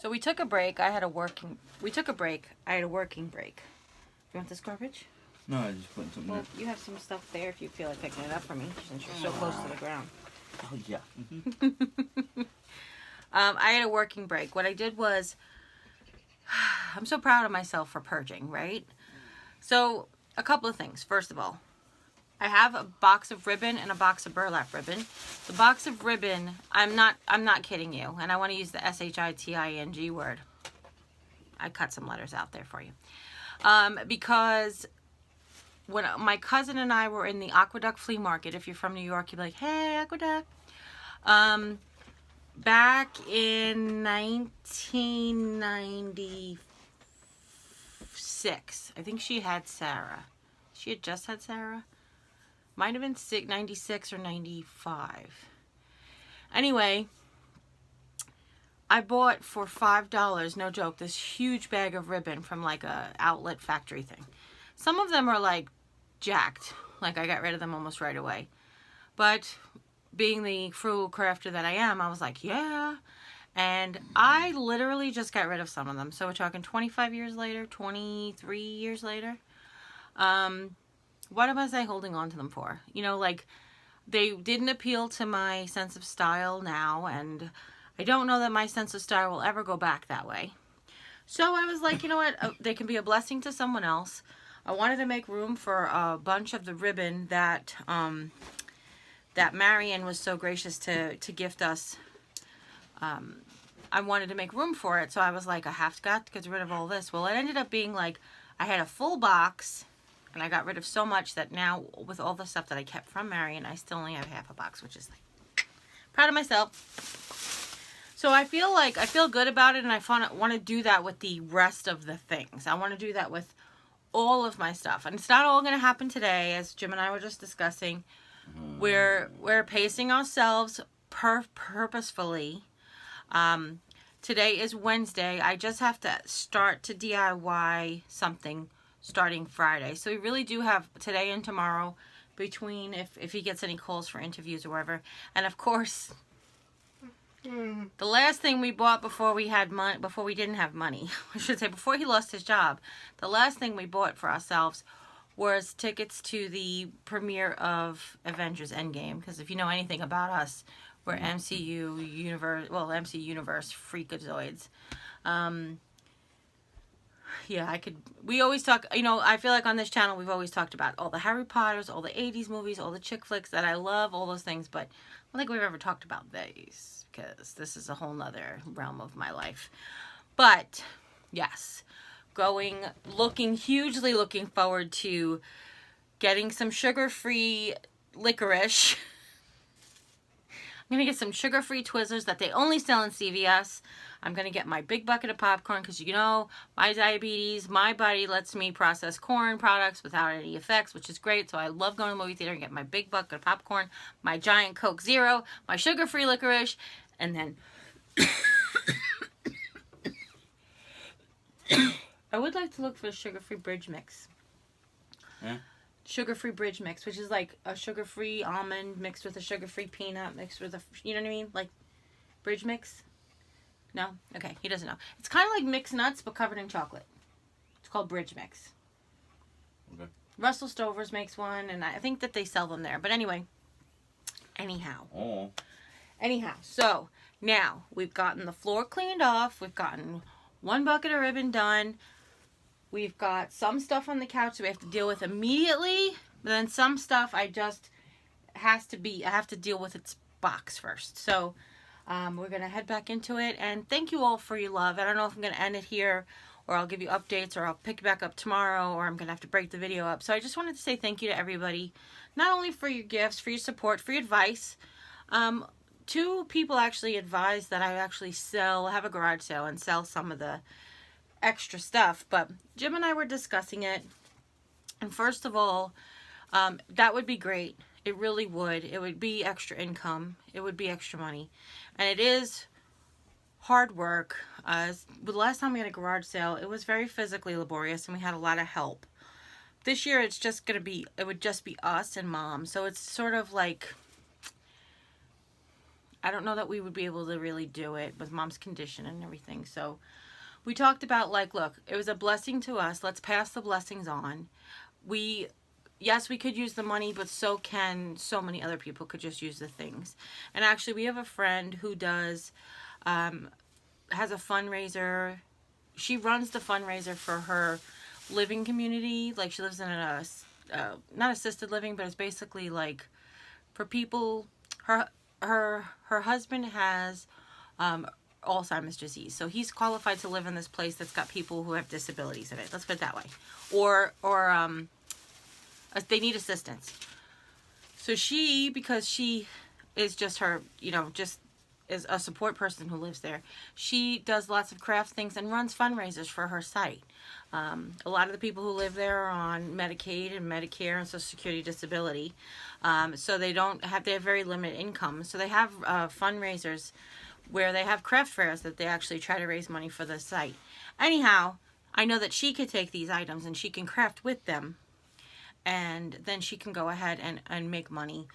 So we took a break. We took a break. I had a working break. You want this garbage? No, I just put something Well, there. you have some stuff there if you feel like picking it up for me, since you're so close to the ground. Oh, yeah. Mm-hmm. I had a working break. What I did was, I'm so proud of myself for purging, right? So, a couple of things. First of all, I have a box of ribbon and a box of burlap ribbon. The box of ribbon, I'm not kidding you, and I want to use the SHITING word. I cut some letters out there for you. Because when my cousin and I were in the Aqueduct Flea Market, if you're from New York, you'd be like, hey, Aqueduct. Back in 1996, I think she had Sarah. She had just had Sarah. Might have been 96 or 95. Anyway, I bought for $5, no joke, this huge bag of ribbon from like a outlet factory thing. Some of them are like jacked. Like I got rid of them almost right away. But being the frugal crafter that I am, I was like, yeah. And I literally just got rid of some of them. So we're talking 25 years later, 23 years later. What was I holding on to them for? You know, like they didn't appeal to my sense of style now. And I don't know that my sense of style will ever go back that way. So I was like, you know what? They can be a blessing to someone else. I wanted to make room for a bunch of the ribbon that that Marion was so gracious to gift us. I wanted to make room for it, so I was like, I have got to get rid of all this. Well, it ended up being like I had a full box, and I got rid of so much that now with all the stuff that I kept from Marion, I still only have half a box, which is like proud of myself. So I feel good about it, and I want to do that with the rest of the things. I want to do that with all of my stuff, and it's not all going to happen today, as Jim and I were just discussing. We're pacing ourselves purposefully. Today is Wednesday. I just have to start to DIY something starting Friday. So we really do have today and tomorrow between if he gets any calls for interviews or whatever. And of course, the last thing we bought before we had money, before we didn't have money, I should say, before he lost his job, the last thing we bought for ourselves was tickets to the premiere of Avengers Endgame. Because if you know anything about us, we're MCU Universe freakazoids. Yeah, we always talk, you know, I feel like on this channel we've always talked about all the Harry Potters, all the 80s movies, all the chick flicks that I love, all those things, but I don't think we've ever talked about these, because this is a whole nother realm of my life. But, yes, hugely looking forward to getting some sugar-free licorice. I'm going to get some sugar-free Twizzlers that they only sell in CVS. I'm going to get my big bucket of popcorn because, you know, my diabetes, my body lets me process corn products without any effects, which is great. So I love going to the movie theater and get my big bucket of popcorn, my giant Coke Zero, my sugar-free licorice, and then I would like to look for the sugar-free bridge mix. Yeah. Sugar-free bridge mix, which is like a sugar-free almond mixed with a sugar-free peanut mixed with a, you know what I mean? Like bridge mix? No? Okay, he doesn't know. It's kind of like mixed nuts, but covered in chocolate. It's called bridge mix. Okay. Russell Stover's makes one, and I think that they sell them there. But anyway, anyhow, so now we've gotten the floor cleaned off. We've gotten one bucket of ribbon done. We've got some stuff on the couch that we have to deal with immediately. But then some stuff I have to deal with its box first. So we're going to head back into it. And thank you all for your love. I don't know if I'm going to end it here, or I'll give you updates, or I'll pick it back up tomorrow, or I'm going to have to break the video up. So I just wanted to say thank you to everybody, not only for your gifts, for your support, for your advice. 2 people actually advised that I actually have a garage sale and sell some of the extra stuff. But Jim and I were discussing it. And first of all, that would be great. It really would. It would be extra income. It would be extra money. And it is hard work. The last time we had a garage sale, it was very physically laborious and we had a lot of help. This year it would just be us and Mom. So it's sort of like, I don't know that we would be able to really do it with Mom's condition and everything. So we talked about, like, look, it was a blessing to us. Let's pass the blessings on. Yes, we could use the money, but so can so many other people could just use the things. And actually, we have a friend who does, has a fundraiser. She runs the fundraiser for her living community. Like, she lives in a, not assisted living, but it's basically like for people, her husband has, Alzheimer's disease. So he's qualified to live in this place that's got people who have disabilities in it. Let's put it that way. Or they need assistance. So because she is just her, just is a support person who lives there, she does lots of craft things and runs fundraisers for her site. A lot of the people who live there are on Medicaid and Medicare and Social Security disability. So they have very limited income. So they have fundraisers where they have craft fairs that they actually try to raise money for the site. Anyhow, I know that she could take these items and she can craft with them, and then she can go ahead and make money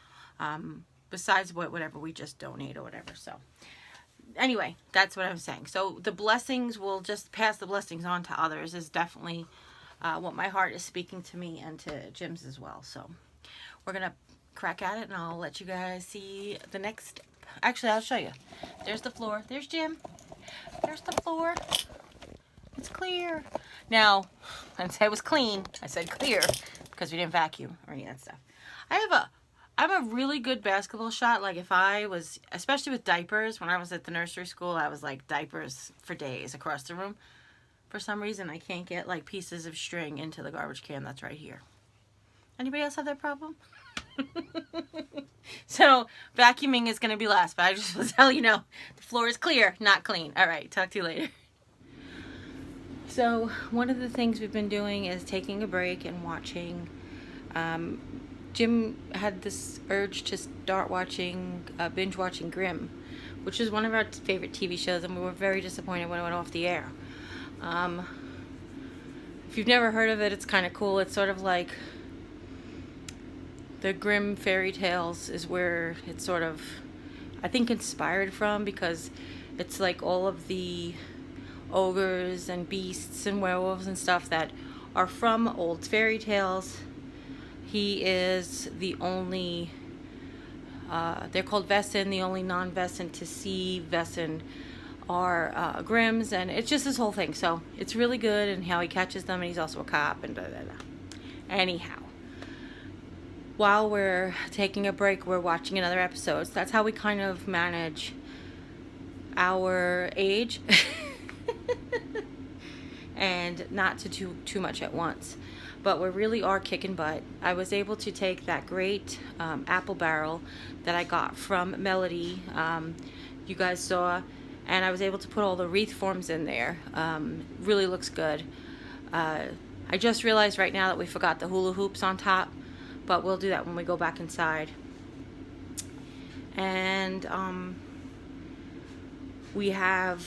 besides whatever we just donate or whatever. So anyway, that's what I'm saying. So the blessings, will just pass the blessings on to others, is definitely what my heart is speaking to me and to Jim's as well. So we're going to crack at it, and I'll let you guys see the next. Actually, I'll show you. There's the floor. There's Jim. There's the floor. It's clear. Now, I didn't say it was clean. I said clear because we didn't vacuum or any of that stuff. I'm a really good basketball shot. Like, if I was, especially with diapers, when I was at the nursery school, I was like diapers for days across the room. For some reason, I can't get like pieces of string into the garbage can that's right here. Anybody else have that problem? So vacuuming is going to be last, but I just want to tell you, the floor is clear, not clean. All right, talk to you later. So one of the things we've been doing is taking a break and watching. Jim had this urge to start binge watching Grimm, which is one of our favorite TV shows, and we were very disappointed when it went off the air. If you've never heard of it, it's kind of cool. It's sort of like the Grimm fairy tales is where it's sort of, I think, inspired from, because it's like all of the ogres and beasts and werewolves and stuff that are from old fairy tales. He is the only, they're called Vessin, the only non-Vessin to see Vessin are Grimms, and it's just this whole thing. So it's really good, and how he catches them, and he's also a cop, and blah, blah, blah. Anyhow, while we're taking a break, we're watching another episode. So that's how we kind of manage our age and not to do too much at once. But we really are kicking butt. I was able to take that great apple barrel that I got from Melody, you guys saw, and I was able to put all the wreath forms in there. Really looks good. I just realized right now that we forgot the hula hoops on top, but we'll do that when we go back inside. And we have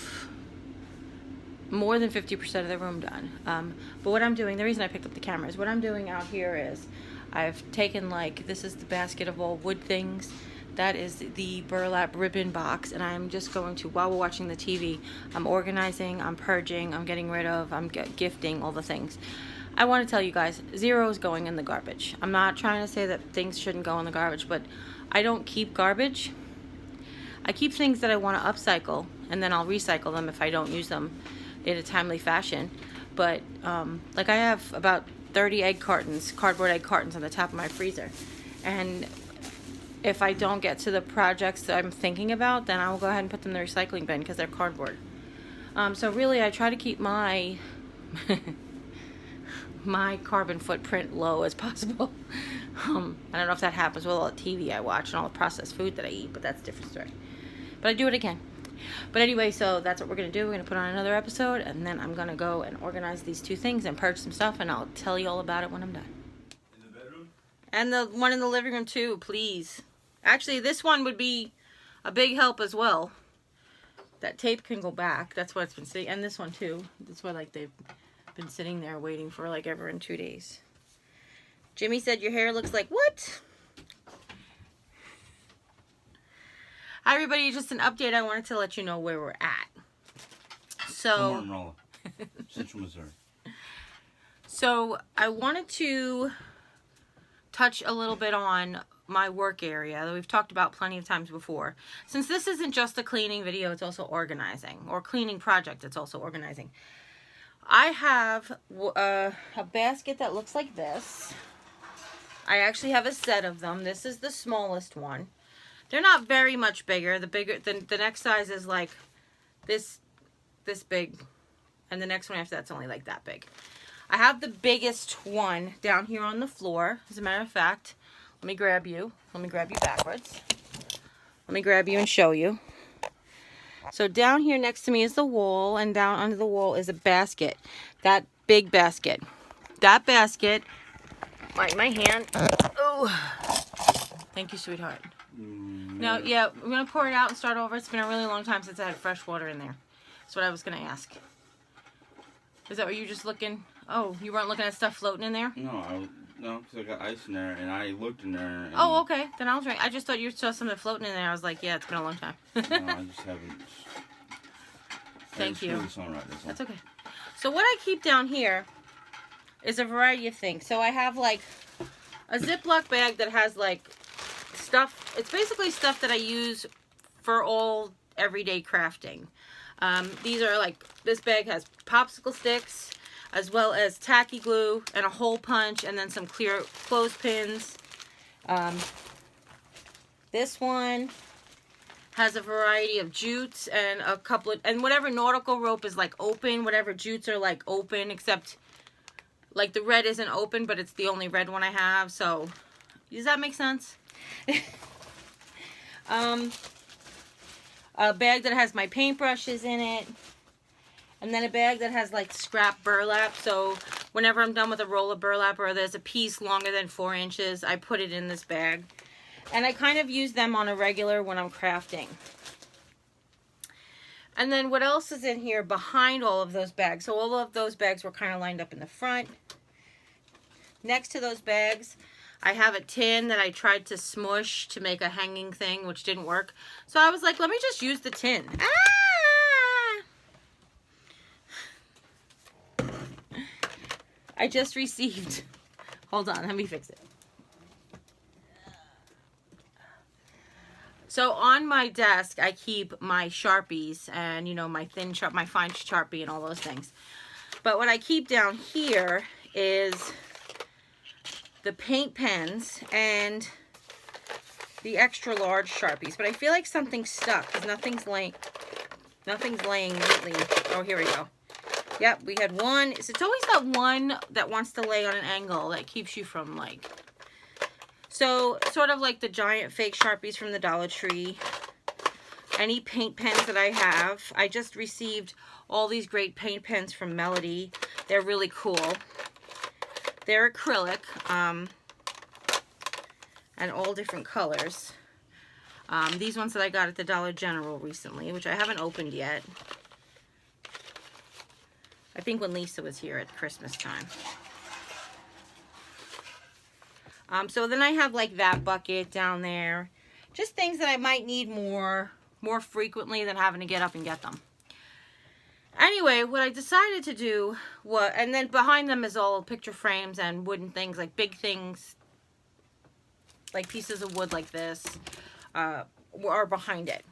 more than 50% of the room done. But what I'm doing, the reason I picked up the camera is, what I'm doing out here is I've taken, like, this is the basket of all wood things. That is the burlap ribbon box, and I'm just going to, while we're watching the TV, I'm organizing, I'm purging, I'm getting rid of, I'm gifting, all the things. I want to tell you guys, 0 is going in the garbage. I'm not trying to say that things shouldn't go in the garbage, but I don't keep garbage. I keep things that I want to upcycle, and then I'll recycle them if I don't use them in a timely fashion. But like, I have about 30 cardboard egg cartons on the top of my freezer, and if I don't get to the projects that I'm thinking about, then I will go ahead and put them in the recycling bin because they're cardboard. So really, I try to keep my my carbon footprint low as possible. I don't know if that happens with all the TV I watch and all the processed food that I eat, but that's a different story. But I do what I can. But anyway, so that's what we're going to do. We're going to put on another episode, and then I'm going to go and organize these 2 things and purge some stuff, and I'll tell you all about it when I'm done. In the bedroom? And the one in the living room too, please. Actually, this one would be a big help as well. That tape can go back. That's why it's been sitting. And this one too. That's why, like, they've been sitting there waiting for, like, ever in 2 days. Jimmy said your hair looks like what? Hi everybody, just an update. I wanted to let you know where we're at. So, Rolla, Central Missouri. So I wanted to touch a little bit on my work area that we've talked about plenty of times before. Since this isn't just a cleaning video, it's also organizing, or cleaning project, it's also organizing. I have a basket that looks like this. I actually have a set of them. This is the smallest one. They're not very much bigger. The next size is like this big, and the next one after that's only like that big. I have the biggest one down here on the floor. As a matter of fact, let me grab you. Let me grab you backwards. Let me grab you and show you. So down here next to me is the wall, and down under the wall is a basket. That big basket. That basket, my hand. Oh, thank you, sweetheart. No, yeah, I'm going to pour it out and start over. It's been a really long time since I had fresh water in there. That's what I was going to ask. Is that what you just looking? Oh, you weren't looking at stuff floating in there? No, because I got ice in there, and I looked in there. And oh, okay. Then I was right. I just thought you saw something floating in there. I was like, yeah, it's been a long time. No, I just haven't. Thank you. That's okay. So what I keep down here is a variety of things. So I have like a Ziploc bag that has like stuff. It's basically stuff that I use for all everyday crafting. These are like, this bag has popsicle sticks, as well as tacky glue and a hole punch, and then some clear clothespins. This one has a variety of jutes and a couple of, and whatever nautical rope is like open, whatever jutes are like open, except like the red isn't open, but it's the only red one I have. So does that make sense? A bag that has my paintbrushes in it, and then a bag that has like scrap burlap. So whenever I'm done with a roll of burlap, or there's a piece longer than 4 inches, I put it in this bag. And I kind of use them on a regular when I'm crafting. And then what else is in here behind all of those bags? So all of those bags were kind of lined up in the front. Next to those bags, I have a tin that I tried to smush to make a hanging thing, which didn't work. So I was like, let me just use the tin. Ah! I just received, hold on, let me fix it. So on my desk, I keep my Sharpies and, you know, my thin sharp, my fine Sharpie and all those things. But what I keep down here is the paint pens and the extra large Sharpies. But I feel like something's stuck because nothing's laying neatly. Oh, here we go. Yep, we had one. So it's always that one that wants to lay on an angle that keeps you from like... So, sort of like the giant fake Sharpies from the Dollar Tree. Any paint pens that I have. I just received all these great paint pens from Melody. They're really cool. They're acrylic. And all different colors. These ones that I got at the Dollar General recently, which I haven't opened yet. I think when Lisa was here at Christmas time. So then I have like that bucket down there. Just things that I might need more frequently than having to get up and get them. Anyway, what I decided to do was, and then behind them is all picture frames and wooden things, like big things, like pieces of wood like this, are behind it.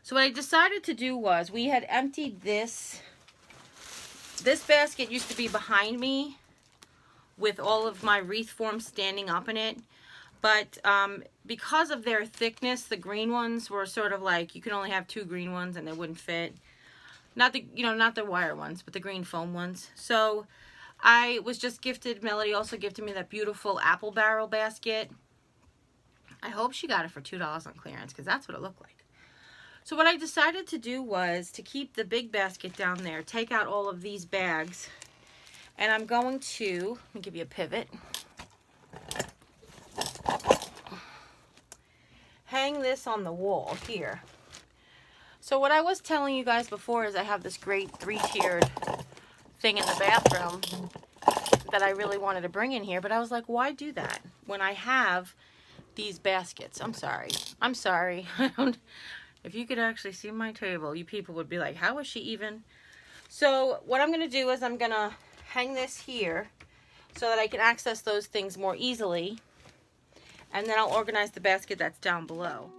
So what I decided to do was, we had emptied this. This basket used to be behind me, with all of my wreath forms standing up in it. But because of their thickness, the green ones were sort of like, you can only have 2 green ones and they wouldn't fit. Not the, you know, not the wire ones, but the green foam ones. So I was just gifted, Melody also gifted me that beautiful apple barrel basket. I hope she got it for $2 on clearance, because that's what it looked like. So what I decided to do was to keep the big basket down there, take out all of these bags, and I'm going to, let me give you a pivot, hang this on the wall here. So what I was telling you guys before is I have this great 3-tiered thing in the bathroom that I really wanted to bring in here, but I was like, why do that when I have these baskets. I'm sorry. I'm sorry. I don't, if you could actually see my table, you people would be like, how is she even? So what I'm going to do is I'm going to hang this here so that I can access those things more easily. And then I'll organize the basket that's down below.